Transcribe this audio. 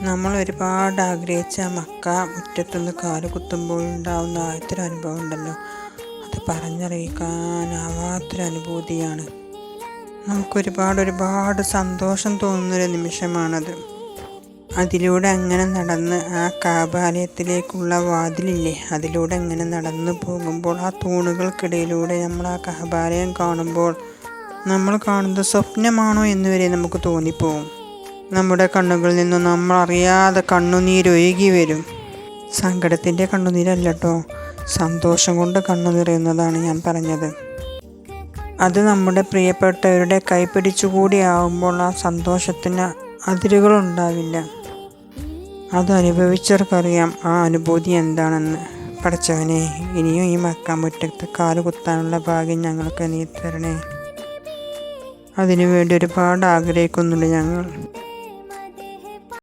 നമ്മൾ ഒരുപാട് ആഗ്രഹിച്ച മക്ക മുറ്റത്തുനിന്ന് കാല് കുത്തുമ്പോഴുണ്ടാവുന്ന ആദ്യത്തെ അനുഭവം ഉണ്ടല്ലോ, അത് പറഞ്ഞറിയിക്കാനാവാത്തൊരു അനുഭൂതിയാണ്. നമുക്കൊരുപാട് സന്തോഷം തോന്നുന്നൊരു നിമിഷമാണത്. അതിലൂടെ അങ്ങനെ നടന്ന് ആ കഅബാലയത്തിലേക്കുള്ള വാതിലില്ലേ, അതിലൂടെ അങ്ങനെ നടന്നു പോകുമ്പോൾ ആ തൂണുകൾക്കിടയിലൂടെ നമ്മൾ ആ കഅബാലയം കാണുമ്പോൾ നമ്മൾ കാണുന്നത് സ്വപ്നമാണോ എന്ന് വരെ നമുക്ക് തോന്നിപ്പോവും. നമ്മുടെ കണ്ണുകളിൽ നിന്നും നമ്മൾ അറിയാതെ കണ്ണുനീരൊഴുകി വരും. സങ്കടത്തിൻ്റെ കണ്ണുനീരല്ല കേട്ടോ, സന്തോഷം കൊണ്ട് കണ്ണു നിറയുന്നതാണ് ഞാൻ പറഞ്ഞത്. അത് നമ്മുടെ പ്രിയപ്പെട്ടവരുടെ കൈപിടിച്ചുകൂടി ആവുമ്പോൾ ആ സന്തോഷത്തിന് അതിരുകളുണ്ടാവില്ല. അത് അനുഭവിച്ചവർക്കറിയാം ആ അനുഭൂതി എന്താണെന്ന്. പടച്ചവനെ, ഇനിയും ഈ മക്ക മുറ്റത്ത് കാല് കുത്താനുള്ള ഭാഗ്യം ഞങ്ങൾക്ക് നീ തരണേ. അതിനുവേണ്ടി ഒരുപാട് ആഗ്രഹിക്കുന്നുണ്ട് ഞങ്ങൾ.